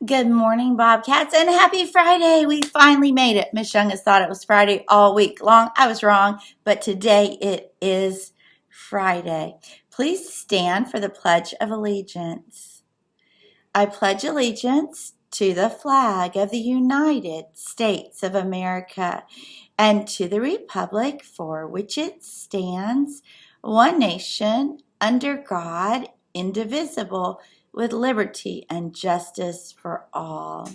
Good morning, Bobcats, and happy Friday. We finally made it. Miss Young has thought it was Friday all week long. I was wrong, but today it is Friday. Please stand for the Pledge of Allegiance. I pledge allegiance to the flag of the United States of America and to the republic for which it stands, one nation, under God, indivisible, with liberty and justice for all.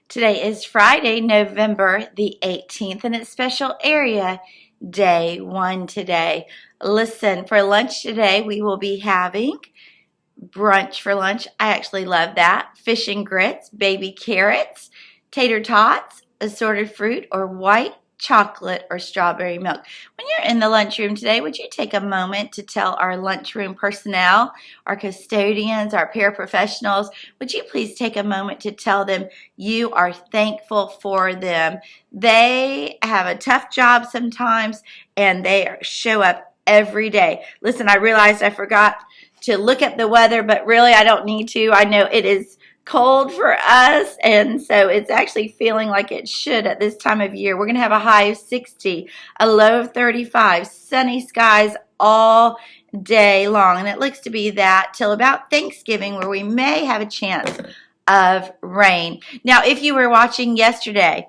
Today is Friday, November the 18th, and it's Special Area Day 1 today. Listen, for lunch today, we will be having brunch for lunch. I actually love that. Fish and grits, baby carrots, tater tots, assorted fruit, or white chocolate or strawberry milk. When you're in the lunchroom today, would you take a moment to tell our lunchroom personnel, our custodians, our paraprofessionals, would you please take a moment to tell them you are thankful for them? They have a tough job sometimes, and they show up every day. Listen, I realized I forgot to look at the weather, but really I don't need to. I know it is cold for us, and so it's actually feeling like it should at this time of year. We're going to have a high of 60, a low of 35, sunny skies all day long, and it looks to be that till about Thanksgiving, where we may have a chance of rain. Now, if you were watching yesterday,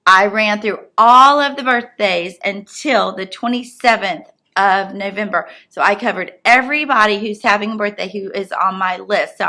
I ran through all of the birthdays until the 27th of November. So I covered everybody who's having a birthday who is on my list. So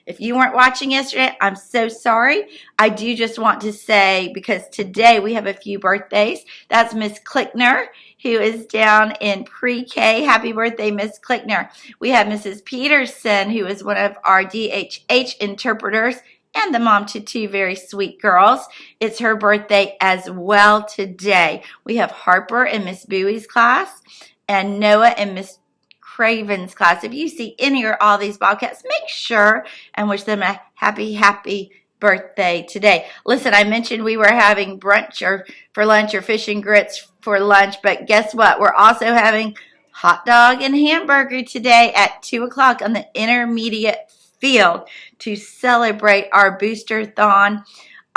if you weren't watching yesterday, I'm so sorry. I do just want to say, because today we have a few birthdays. That's Miss Clickner, who is down in pre-K. Happy birthday, Miss Clickner. We have Mrs. Peterson, who is one of our DHH interpreters, and the mom to two very sweet girls. It's her birthday as well today. We have Harper in Miss Bowie's class, and Noah and Miss Craven's class. If you see any or all these Bobcats, make sure and wish them a happy birthday today. Listen, I mentioned we were having brunch or for lunch or fish and grits for lunch, but guess what? We're also having hot dog and hamburger today at 2 o'clock on the intermediate field to celebrate our Booster-thon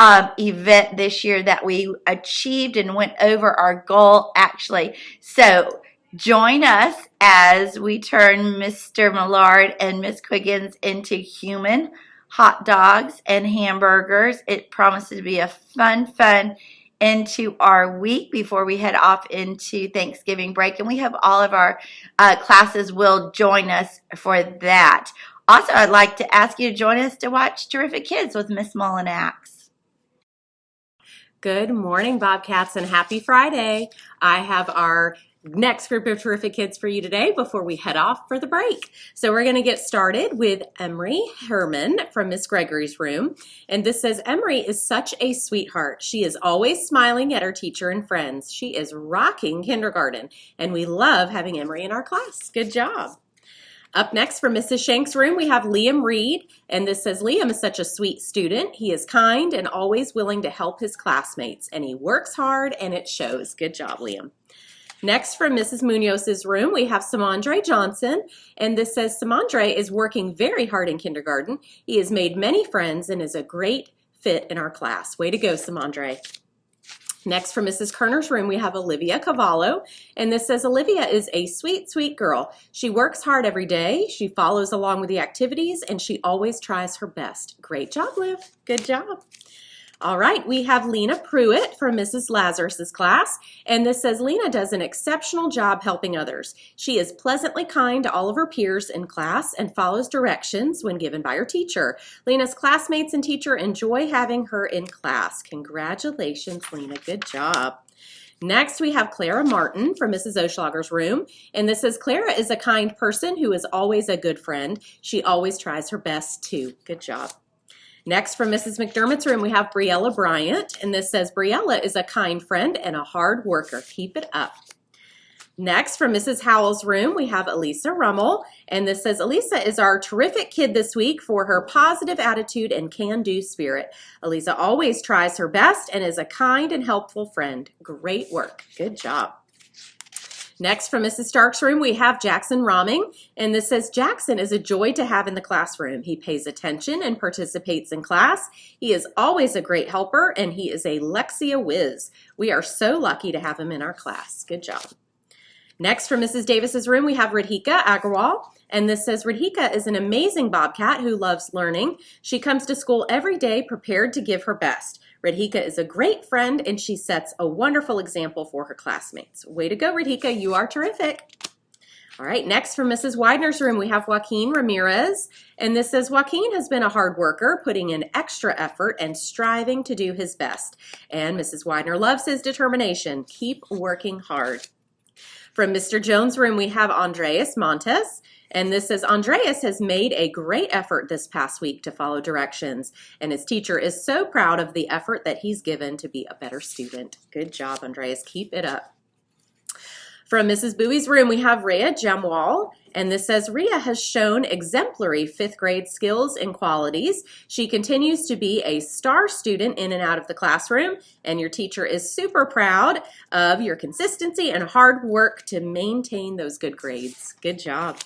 event this year that we achieved and went over our goal actually. So join us as we turn Mr. Millard and Miss Quiggins into human hot dogs and hamburgers. It promises to be a fun into our week before we head off into Thanksgiving break. And we hope all of our classes will join us for that. Also, I'd like to ask you to join us to watch Terrific Kids with Miss Mullinax. Good morning, Bobcats, and happy Friday. I have our next group of terrific kids for you today before we head off for the break. So we're going to get started with Emery Herman from Miss Gregory's room. And this says, Emery is such a sweetheart. She is always smiling at her teacher and friends. She is rocking kindergarten, and we love having Emery in our class. Good job. Up next from Mrs. Shank's room, we have Liam Reed, and this says, Liam is such a sweet student. He is kind and always willing to help his classmates, and he works hard, and it shows. Good job, Liam. Next from Mrs. Munoz's room, we have Samandre Johnson, and this says, Samandre is working very hard in kindergarten. He has made many friends and is a great fit in our class. Way to go, Samandre. Next from Mrs. Kerner's room, we have Olivia Cavallo, and this says Olivia is a sweet, sweet girl. She works hard every day, she follows along with the activities, and she always tries her best. Great job, Liv. Good job. All right, we have Lena Pruitt from Mrs. Lazarus's class, and this says Lena does an exceptional job helping others. She is pleasantly kind to all of her peers in class and follows directions when given by her teacher. Lena's classmates and teacher enjoy having her in class. Congratulations, Lena. Good job. Next, we have Clara Martin from Mrs. Oschlager's room, and this says Clara is a kind person who is always a good friend. She always tries her best, too. Good job. Next, from Mrs. McDermott's room, we have Briella Bryant, and this says, Briella is a kind friend and a hard worker. Keep it up. Next, from Mrs. Howell's room, we have Elisa Rummel, and this says, Elisa is our terrific kid this week for her positive attitude and can-do spirit. Elisa always tries her best and is a kind and helpful friend. Great work. Good job. Next, from Mrs. Stark's room, we have Jackson Romming, and this says, Jackson is a joy to have in the classroom. He pays attention and participates in class. He is always a great helper, and he is a Lexia whiz. We are so lucky to have him in our class. Good job. Next, from Mrs. Davis's room, we have Radhika Agarwal, and this says, Radhika is an amazing bobcat who loves learning. She comes to school every day prepared to give her best. Radhika is a great friend, and she sets a wonderful example for her classmates. Way to go, Radhika. You are terrific. All right, next from Mrs. Widener's room, we have Joaquin Ramirez, and this says, Joaquin has been a hard worker, putting in extra effort and striving to do his best. And Mrs. Widener loves his determination. Keep working hard. From Mr. Jones' room, we have Andreas Montes, and this says, Andreas has made a great effort this past week to follow directions, and his teacher is so proud of the effort that he's given to be a better student. Good job, Andreas. Keep it up. From Mrs. Bowie's room, we have Rhea Jamwal, and this says, Rhea has shown exemplary fifth grade skills and qualities. She continues to be a star student in and out of the classroom, and your teacher is super proud of your consistency and hard work to maintain those good grades. Good job.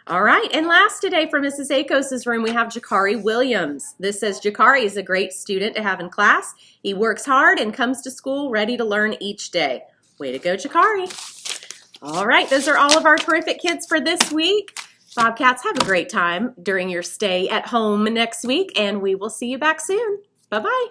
All right, and last today from Mrs. Akos's room, we have Jakari Williams. This says, Jakari is a great student to have in class. He works hard and comes to school ready to learn each day. Way to go, Jakari. All right, those are all of our terrific kids for this week. Bobcats, have a great time during your stay at home next week, and we will see you back soon. Bye-bye.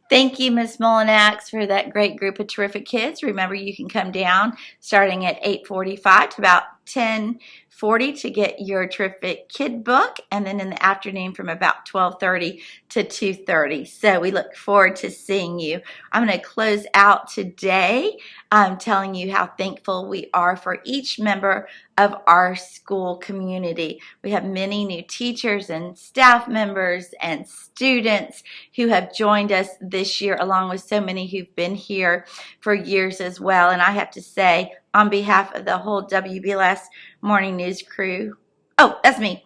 Thank you, Ms. Mullinax, for that great group of terrific kids. Remember, you can come down starting at 8:45 to about 10:40 to get your terrific kid book, and then in the afternoon from about 12:30 to 2:30. So we look forward to seeing you. I'm going to close out today telling you how thankful we are for each member of our school community. We have many new teachers and staff members and students who have joined us this year, along with so many who've been here for years as well. And I have to say, on behalf of the whole WBLS Morning News crew, oh, that's me.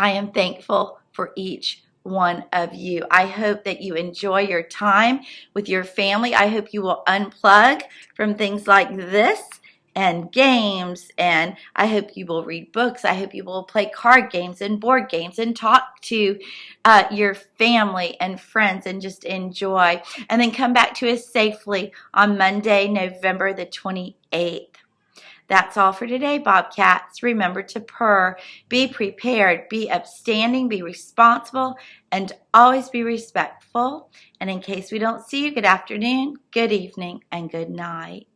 I am thankful for each one of you. I hope that you enjoy your time with your family. I hope you will unplug from things like this and games, and I hope you will read books. I hope you will play card games and board games and talk to your family and friends and just enjoy, and then come back to us safely on Monday, November the 28th. That's all for today, Bobcats. Remember to purr, be prepared, be upstanding, be responsible, and always be respectful. And in case we don't see you, good afternoon, good evening, and good night.